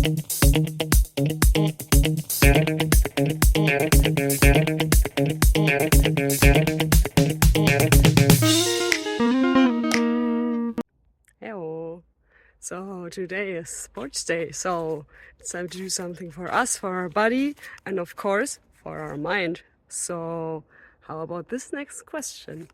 Hello. So today is sports day, so it's time to do something for us, for our body, and of course for our mind. So how about this next question?